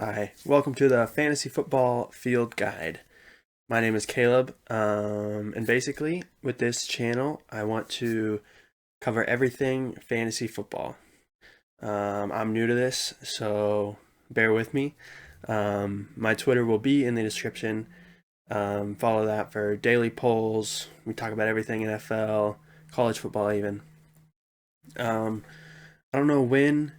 Hi, welcome to the Fantasy Football Field Guide. My name is Caleb, and basically with this channel, I want to cover everything fantasy football. I'm new to this, so bear with me. My Twitter will be in the description. Follow that for daily polls. We talk about everything NFL, college football even. I don't know when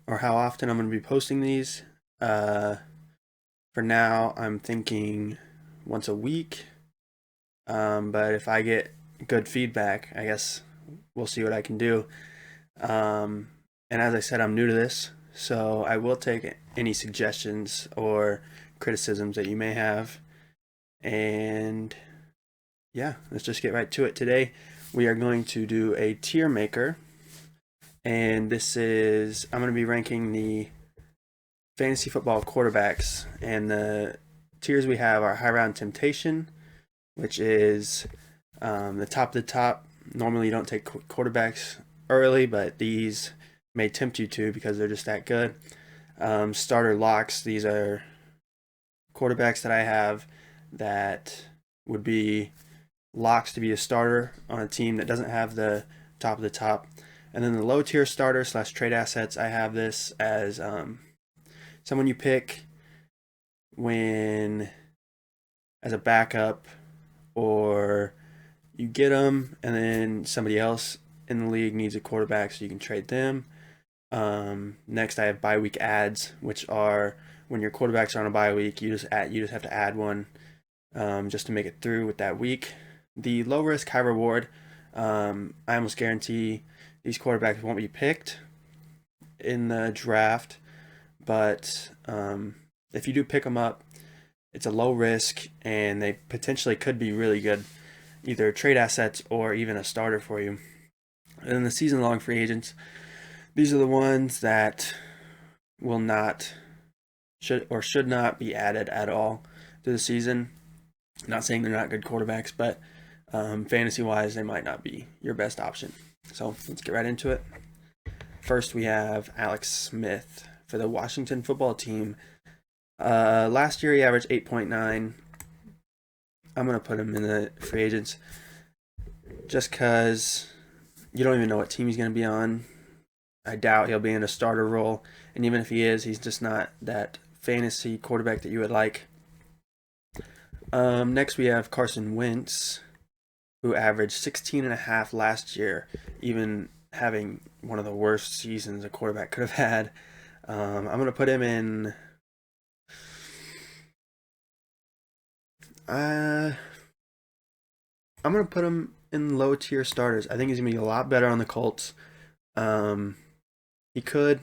or how often I'm going to be posting these. For now, I'm thinking once a week. But if I get good feedback, I guess we'll see what I can do. And as I said, I'm new to this, so I will take any suggestions or criticisms that you may have. And yeah, let's just get right to it. Today, we are going to do a tier maker. And I'm going to be ranking the fantasy football quarterbacks, and the tiers we have are high round temptation, which is the top of the top. Normally you don't take quarterbacks early, but these may tempt you to because they're just that good. Starter locks, these are quarterbacks that I have that would be locks to be a starter on a team that doesn't have the top of the top. And then the low tier starter / trade assets, I have this as someone you pick when as a backup, or you get them and then somebody else in the league needs a quarterback, so you can trade them. Next, I have bye week adds, which are when your quarterbacks are on a bye week, you just have to add one just to make it through with that week. The low risk, high reward, I almost guarantee these quarterbacks won't be picked in the draft, but if you do pick them up, it's a low risk and they potentially could be really good, either trade assets or even a starter for you. And then the season long free agents, these are the ones that will not should not be added at all to the season. Not saying they're not good quarterbacks, but fantasy wise, they might not be your best option. So let's get right into it. First, we have Alex Smith for the Washington football team. Last year, he averaged 8.9. I'm going to put him in the free agents just because you don't even know what team he's going to be on. I doubt he'll be in a starter role. And even if he is, he's just not that fantasy quarterback that you would like. Next, we have Carson Wentz, who averaged 16.5 last year, even having one of the worst seasons a quarterback could have had. I'm going to put him in. I'm going to put him in low tier starters. I think he's going to be a lot better on the Colts. He could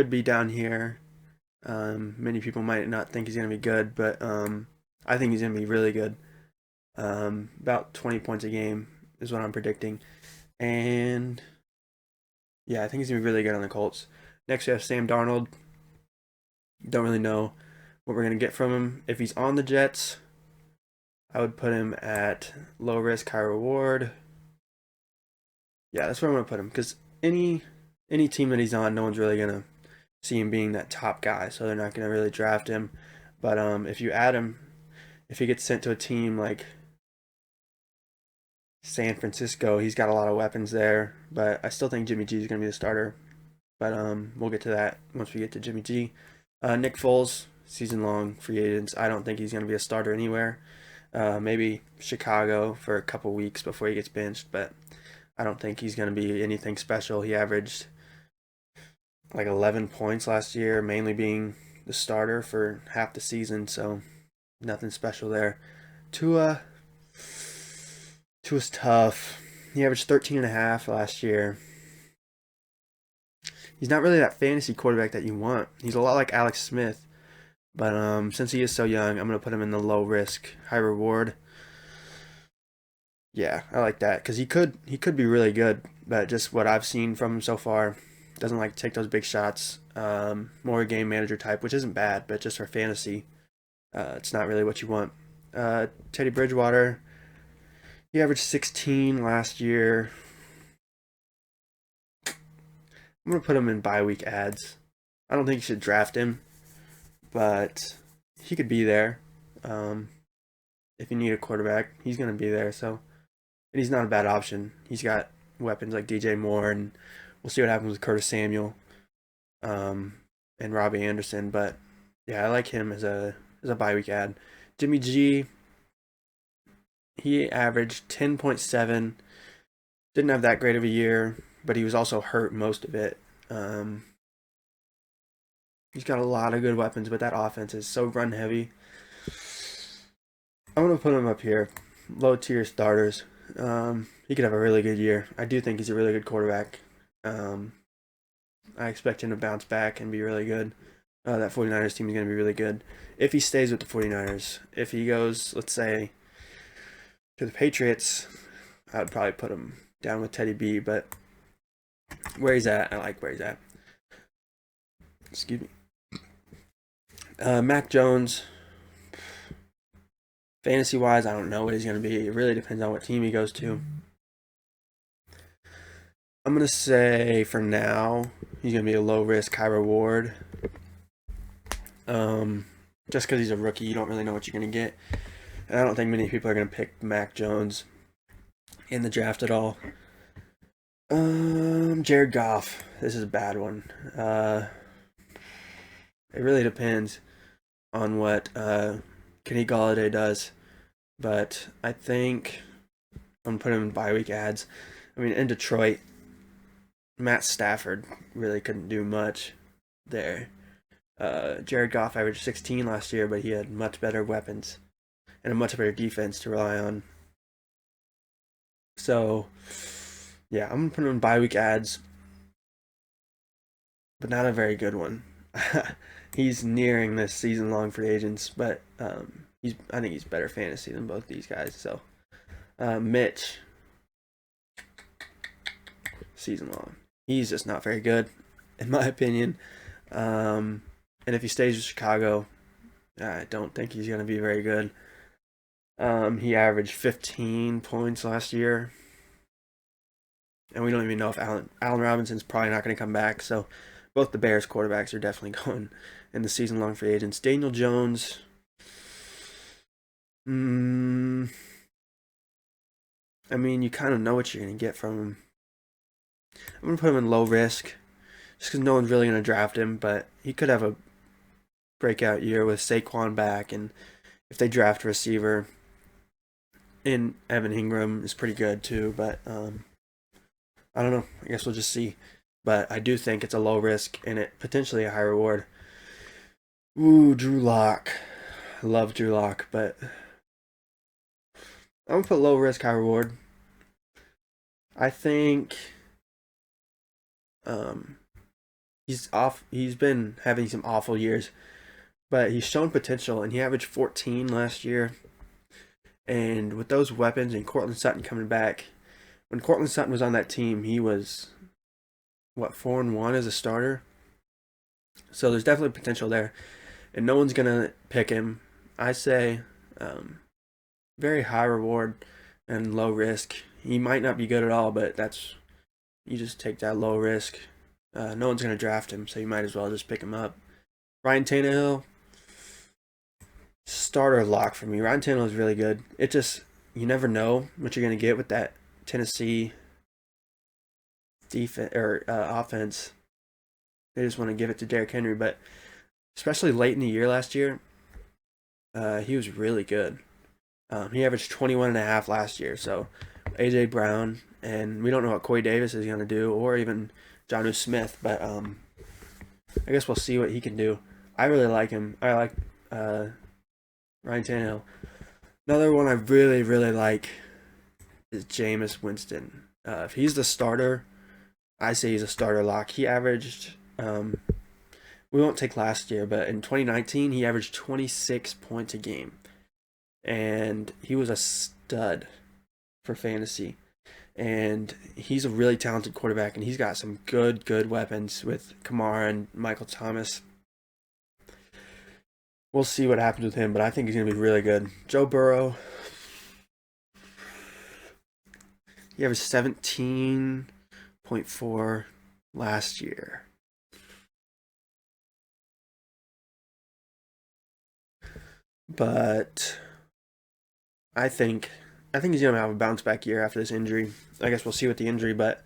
be down here. Many people might not think he's going to be good, but I think he's going to be really good. About 20 points a game is what I'm predicting. And yeah, I think he's going to be really good on the Colts. Next, we have Sam Darnold. Don't really know what we're going to get from him. If he's on the Jets, I would put him at low risk, high reward. Yeah, that's where I'm going to put him, because any team that he's on, no one's really going to see him being that top guy, so they're not going to really draft him. But if you add him, if he gets sent to a team like San Francisco, he's got a lot of weapons there, but I still think Jimmy G is going to be the starter. But we'll get to that once we get to Jimmy G. Nick Foles, season-long free agents. I don't think he's going to be a starter anywhere. Maybe Chicago for a couple weeks before he gets benched, but I don't think he's going to be anything special. He averaged like 11 points last year, mainly being the starter for half the season, so nothing special there. Tua's tough. He averaged 13.5 last year. He's not really that fantasy quarterback that you want. He's a lot like Alex Smith, but since he is so young, I'm going to put him in the low risk, high reward. Yeah, I like that because he could be really good, but just what I've seen from him so far, doesn't like to take those big shots. More a game manager type, which isn't bad, but just for fantasy, it's not really what you want. Teddy Bridgewater, he averaged 16 last year. I'm going to put him in bye week ads. I don't think you should draft him. but he could be there. If you need a quarterback, he's going to be there. So, and he's not a bad option. He's got weapons like DJ Moore, and we'll see what happens with Curtis Samuel, and Robbie Anderson. But yeah, I like him as a bye week ad. Jimmy G, he averaged 10.7. Didn't have that great of a year, but he was also hurt most of it. He's got a lot of good weapons, but that offense is so run heavy. I'm going to put him up here. Low tier starters. He could have a really good year. I do think he's a really good quarterback. I expect him to bounce back and be really good. That 49ers team is going to be really good. If he stays with the 49ers. If he goes, let's say, to the Patriots, I would probably put him down with Teddy B. But where he's at, I like where he's at. Excuse me. Mac Jones, fantasy-wise, I don't know what he's going to be. It really depends on what team he goes to. I'm going to say, for now, he's going to be a low-risk, high-reward. Just because he's a rookie, you don't really know what you're going to get. And I don't think many people are going to pick Mac Jones in the draft at all. Jared Goff. This is a bad one. It really depends on what Kenny Golladay does. But I think I'm putting him in bye week ads. I mean, in Detroit, Matt Stafford really couldn't do much there. Jared Goff averaged 16 last year, but he had much better weapons and a much better defense to rely on. So, yeah, I'm going to put him in bye week ads, but not a very good one. He's nearing this season-long free agents, but I think he's better fantasy than both these guys. So, Mitch, season-long. He's just not very good, in my opinion. And if he stays with Chicago, I don't think he's going to be very good. He averaged 15 points last year. And we don't even know if Allen Robinson's probably not going to come back. So both the Bears quarterbacks are definitely going in the season-long free agents. Daniel Jones. I mean, you kind of know what you're going to get from him. I'm going to put him in low risk just because no one's really going to draft him. But he could have a breakout year with Saquon back. And if they draft a receiver, and Evan Ingram is pretty good too. But I don't know. I guess we'll just see. But I do think it's a low risk and it potentially a high reward. Ooh, Drew Lock. I love Drew Lock, but I'm gonna put low risk, high reward. I think he's been having some awful years, but he's shown potential and he averaged 14 last year. And with those weapons and Cortland Sutton coming back, when Cortland Sutton was on that team, he was 4-1 as a starter. So there's definitely potential there, and no one's gonna pick him. I say very high reward and low risk. He might not be good at all, but you just take that low risk. No one's gonna draft him, so you might as well just pick him up. Ryan Tannehill, starter lock for me. Ryan Tannehill is really good. It just, you never know what you're gonna get with that Tennessee defense or offense. They just want to give it to Derrick Henry, but especially late in the year last year, he was really good. He averaged 21.5 last year. So AJ Brown, and we don't know what Corey Davis is going to do, or even Jonnu Smith, but I guess we'll see what he can do. I really like him. I like Ryan Tannehill. Another one I really, really like is Jameis Winston. If he's the starter, I say he's a starter lock. He averaged, we won't take last year, but in 2019, he averaged 26 points a game. And he was a stud for fantasy. And he's a really talented quarterback, and he's got some good weapons with Kamara and Michael Thomas. We'll see what happens with him, but I think he's going to be really good. Joe Burrow, he averaged 17.4 last year. But I think he's gonna have a bounce back year after this injury. I guess we'll see with the injury, but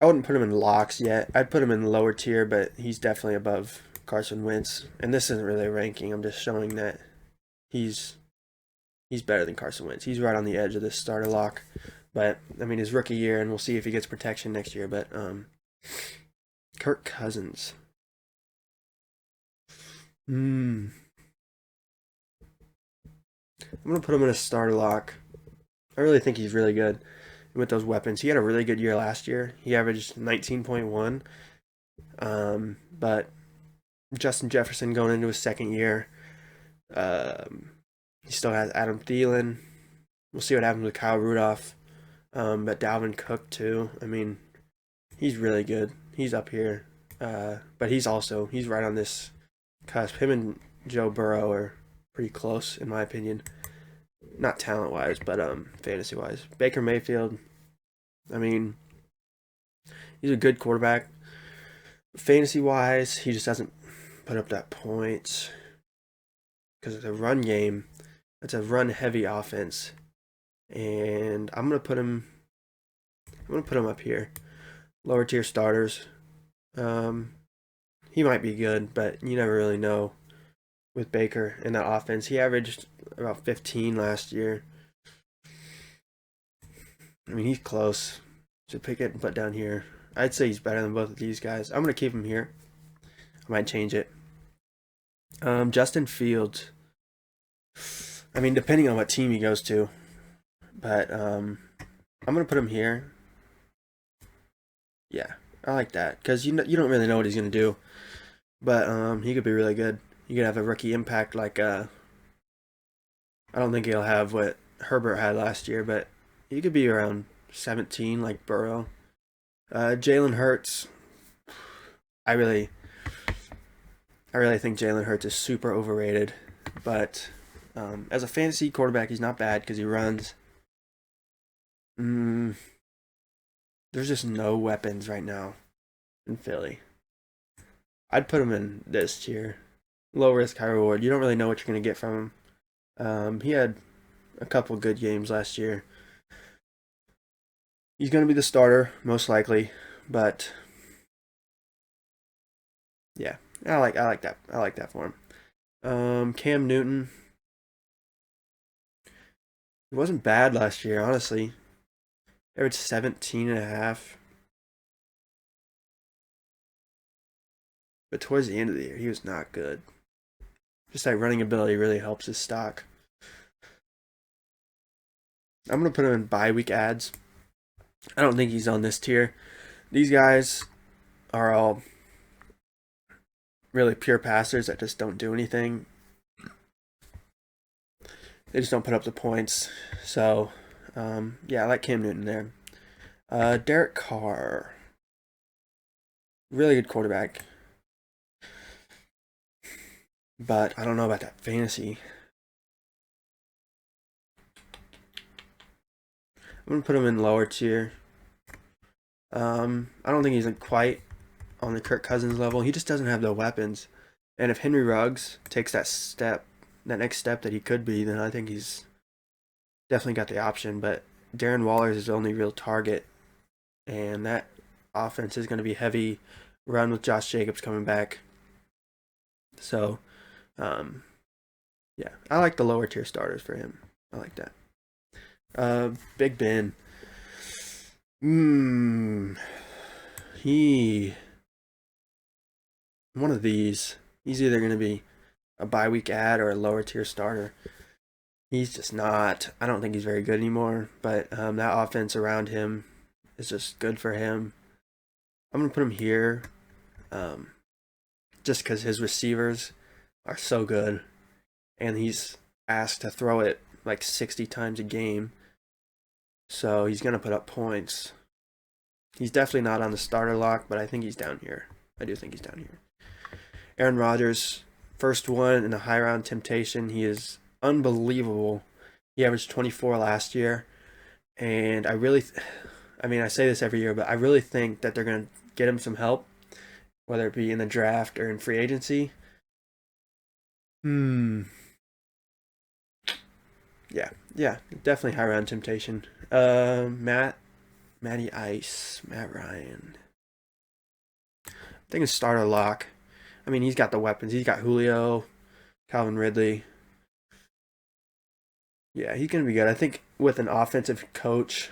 I wouldn't put him in locks yet. I'd put him in the lower tier, but he's definitely above Carson Wentz. And this isn't really a ranking. I'm just showing that he's better than Carson Wentz. He's right on the edge of this starter lock. But I mean, his rookie year, and we'll see if he gets protection next year. But Kirk Cousins. I'm gonna put him in a starter lock. I really think he's really good with those weapons. He had a really good year last year. He averaged 19.1. But Justin Jefferson going into his second year. He still has Adam Thielen. We'll see what happens with Kyle Rudolph. But Dalvin Cook too. I mean, he's really good. He's up here. But he's right on this cusp. Him and Joe Burrow are pretty close in my opinion. Not talent wise, but fantasy wise. Baker Mayfield. I mean, he's a good quarterback. Fantasy wise, he just doesn't put up that points because it's a run game. It's a run heavy offense, and I'm gonna put him up here, lower tier starters. He might be good, but you never really know with Baker in that offense. He averaged about 15 last year. I mean, he's close to pick it and put down here. I'd say he's better than both of these guys. I'm gonna keep him here. I might change it. Justin Fields. I mean, depending on what team he goes to, but I'm gonna put him here. Yeah, I like that because you don't really know what he's gonna do, but he could be really good. He could have a rookie impact like I don't think he'll have what Herbert had last year, but he could be around 17 like Burrow. Jalen Hurts. I really think Jalen Hurts is super overrated, but as a fantasy quarterback, he's not bad because he runs. There's just no weapons right now in Philly. I'd put him in this tier. Low risk, high reward. You don't really know what you're going to get from him. He had a couple good games last year. He's going to be the starter, most likely, but yeah, I like that. I like that for him. Cam Newton. He wasn't bad last year, honestly. Averaged 17.5. But towards the end of the year, he was not good. Just that running ability really helps his stock. I'm going to put him in bye week ads. I don't think he's on this tier. These guys are all really pure passers that just don't do anything. They just don't put up the points. So, yeah, I like Cam Newton there. Derek Carr. Really good quarterback. But I don't know about that fantasy. I'm going to put him in lower tier. I don't think he's quite on the Kirk Cousins level. He just doesn't have the weapons. And if Henry Ruggs takes that next step that he could be, then I think he's definitely got the option. But Darren Waller is his only real target. And that offense is going to be heavy run with Josh Jacobs coming back. So, yeah, I like the lower tier starters for him. I like that. Big Ben. He one of these. He's either going to be a bye week ad or a lower tier starter. He's just not. I don't think he's very good anymore. But that offense around him is just good for him. I'm going to put him here, just because his receivers are so good, and he's asked to throw it like 60 times a game. So he's going to put up points. He's definitely not on the starter lock, but I think he's down here. I do think he's down here. Aaron Rodgers, first one in a high round temptation. He is unbelievable. He averaged 24 last year. And I say this every year, but I really think that they're going to get him some help, whether it be in the draft or in free agency. Yeah, definitely high round temptation. Matty Ice, Matt Ryan. I think it's starter lock. I mean, he's got the weapons. He's got Julio, Calvin Ridley. Yeah, he's gonna be good. I think with an offensive coach,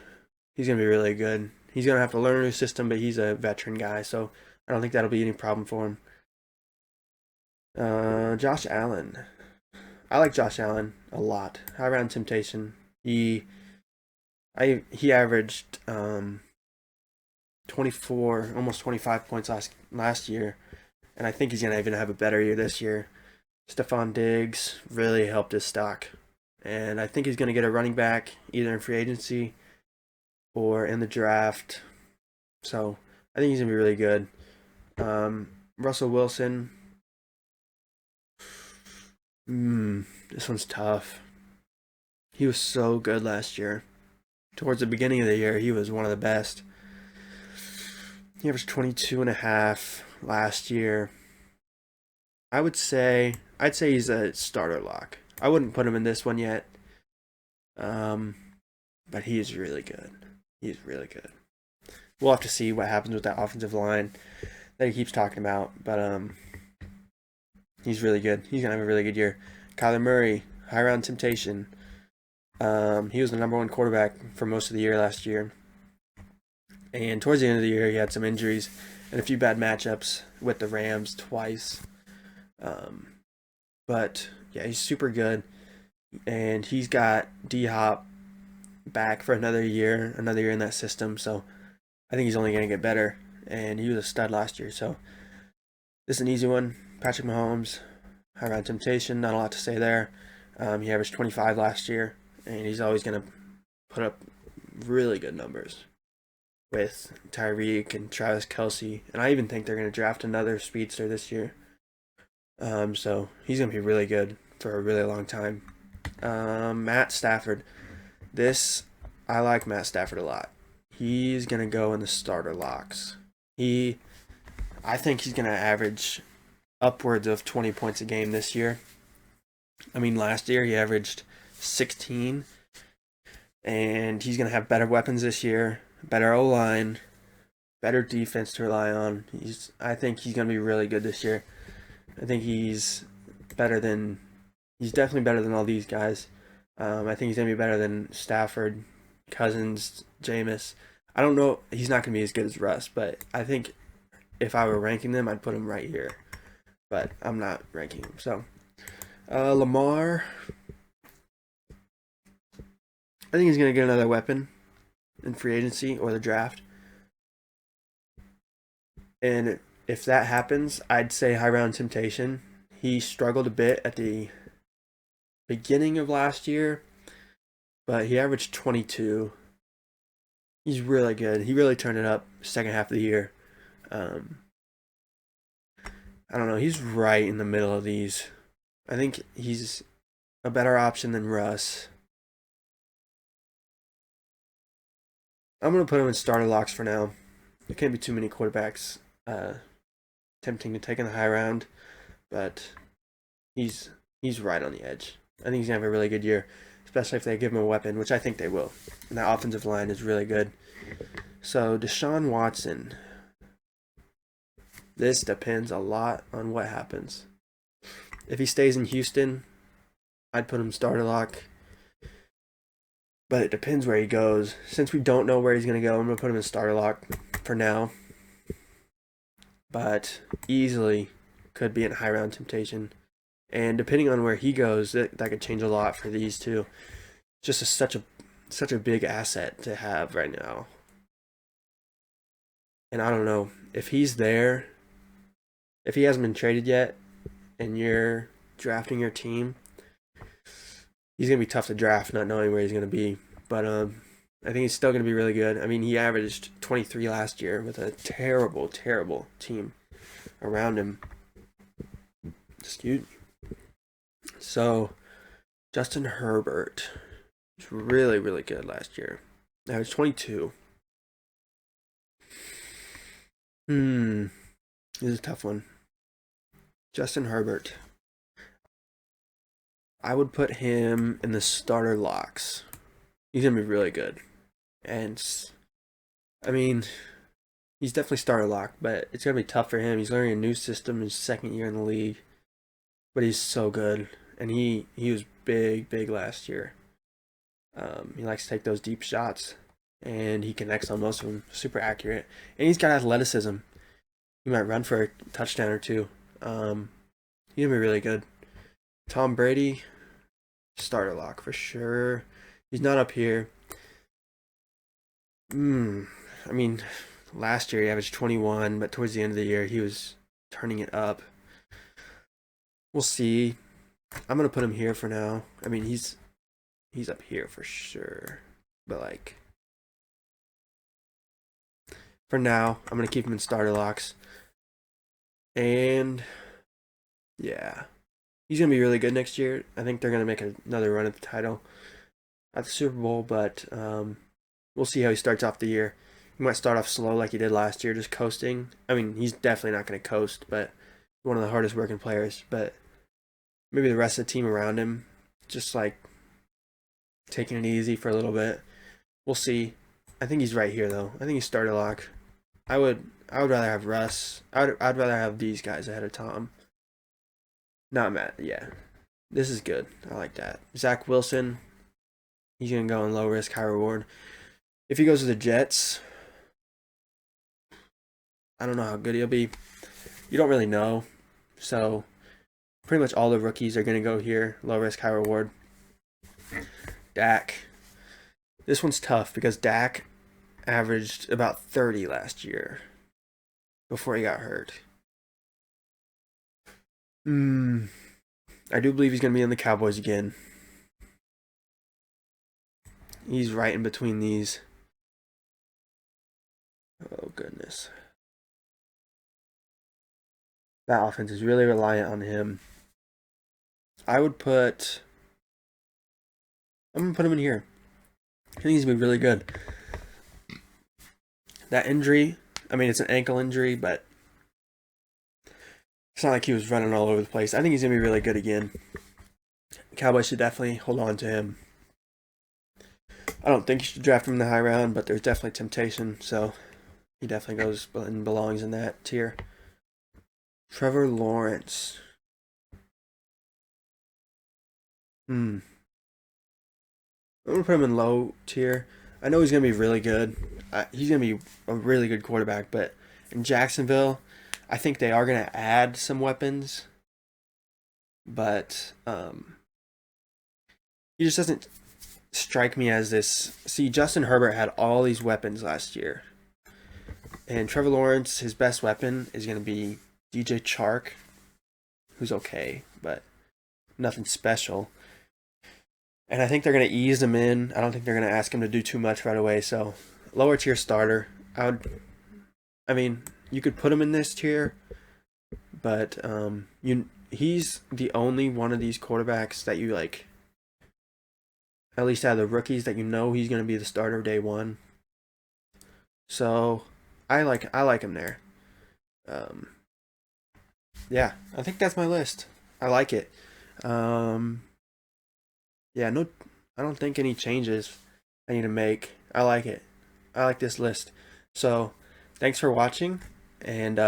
he's gonna be really good. He's gonna have to learn a new system, but he's a veteran guy, so I don't think that'll be any problem for him. Josh Allen. I like Josh Allen a lot. High round temptation. He averaged 24, almost 25 points last year, and I think he's gonna even have a better year this year. Stephon Diggs really helped his stock, and I think he's gonna get a running back either in free agency or in the draft. So I think he's gonna be really good. Russell Wilson. This one's tough. He was so good last year. Towards the beginning of the year, he was one of the best. He averaged 22 and a half last year. I'd say he's a starter lock. I wouldn't put him in this one yet. But he is really good. He's really good. We'll have to see what happens with that offensive line that he keeps talking about. But he's really good. He's gonna have a really good year. Kyler Murray, high round temptation. He was the number one quarterback for most of the year last year. And towards the end of the year, he had some injuries and a few bad matchups with the Rams twice. But yeah, he's super good. And he's got D-Hop back for another year in that system. So I think he's only going to get better. And he was a stud last year. So this is an easy one. Patrick Mahomes, high round temptation. Not a lot to say there. He averaged 25 last year. And he's always going to put up really good numbers with Tyreek and Travis Kelce. And I even think they're going to draft another speedster this year. So he's going to be really good for a really long time. Matt Stafford. I like Matt Stafford a lot. He's going to go in the starter locks. I think he's going to average upwards of 20 points a game this year. I mean, last year he averaged 16. And he's going to have better weapons this year, better O-line, better defense to rely on. I think he's going to be really good this year. I think he's definitely better than all these guys. I think he's going to be better than Stafford, Cousins, Jameis. I don't know. He's not going to be as good as Russ, but I think if I were ranking them, I'd put him right here. But I'm not ranking him. So, Lamar. I think he's going to get another weapon in free agency or the draft. And if that happens, I'd say high round temptation. He struggled a bit at the beginning of last year, but he averaged 22. He's really good. He really turned it up second half of the year. I don't know. He's right in the middle of these. I think he's a better option than Russ. I'm going to put him in starter locks for now. There can't be too many quarterbacks tempting to take in the high round, but he's right on the edge. I think he's going to have a really good year, especially if they give him a weapon, which I think they will. And that offensive line is really good. So, Deshawn Watson. This depends a lot on what happens. If he stays in Houston, I'd put him starter lock. But it depends where he goes. Since we don't know where he's going to go, I'm going to put him in starter lock for now. But easily could be in high round temptation. And depending on where he goes, that could change a lot for these two. Just such a big asset to have right now. And I don't know, if he's there, if he hasn't been traded yet, and you're drafting your team, he's going to be tough to draft not knowing where he's going to be. But I think he's still going to be really good. I mean, he averaged 23 last year with a terrible, terrible team around him. Excuse me. So, Justin Herbert was really, really good last year. Averaged 22. This is a tough one. Justin Herbert. I would put him in the starter locks. He's gonna be really good, and I mean, he's definitely starter lock, but it's gonna be tough for him. He's learning a new system his second year in the league, but he's so good, and he was big last year. He likes to take those deep shots, and he connects on most of them. Super accurate, and he's got athleticism. He might run for a touchdown or two. He's gonna be really good. Tom Brady, starter lock for sure. He's not up here. I mean, last year he averaged 21, but towards the end of the year he was turning it up. We'll see. I'm gonna put him here for now. I mean, he's up here for sure, but like for now, I'm gonna keep him in starter locks. And yeah, he's gonna be really good next year. I think they're gonna make another run at the title at the Super Bowl, but we'll see how he starts off the year. He might start off slow like he did last year, just coasting. I mean, he's definitely not going to coast, but one of the hardest working players. But maybe the rest of the team around him, just like taking it easy for a little bit. We'll see. I think he's right here though. I think he's starter lock. I would rather have Russ. I'd rather have these guys ahead of Tom. Not Matt. Yeah, this is good. I like that. Zach Wilson. He's gonna go in low risk, high reward. If he goes to the Jets, I don't know how good he'll be. You don't really know. So pretty much all the rookies are gonna go here. Low risk, high reward. Dak. This one's tough because Dak averaged about 30 last year before he got hurt. I do believe he's gonna be in the Cowboys again. He's right in between these. Oh, goodness. That offense is really reliant on him. I'm going to put him in here. I think he's going to be really good. That injury, I mean, it's an ankle injury, but it's not like he was running all over the place. I think he's going to be really good again. Cowboys should definitely hold on to him. I don't think you should draft him in the high round, but there's definitely temptation, so he definitely goes and belongs in that tier. Trevor Lawrence. I'm going to put him in low tier. I know he's going to be really good. He's going to be a really good quarterback, but in Jacksonville, I think they are going to add some weapons, but he just doesn't strike me as this. See, Justin Herbert had all these weapons last year, and Trevor Lawrence, his best weapon is going to be DJ Chark, who's okay, but nothing special. And I think they're going to ease him in. I don't think they're going to ask him to do too much right away. So, lower tier starter. I mean, you could put him in this tier, but he's the only one of these quarterbacks that you like. At least out of the rookies that you know he's going to be the starter day one. So, I like him there. Yeah, I think that's my list. I like it. Yeah, no, I don't think any changes I need to make. I like it. I like this list. So, thanks for watching. And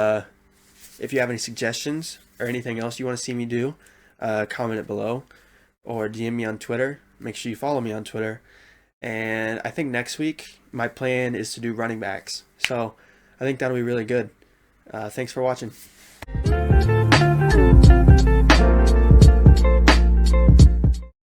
if you have any suggestions or anything else you want to see me do, comment it below or DM me on Twitter. Make sure you follow me on Twitter. And I think next week, my plan is to do running backs. So, I think that'll be really good. Thanks for watching.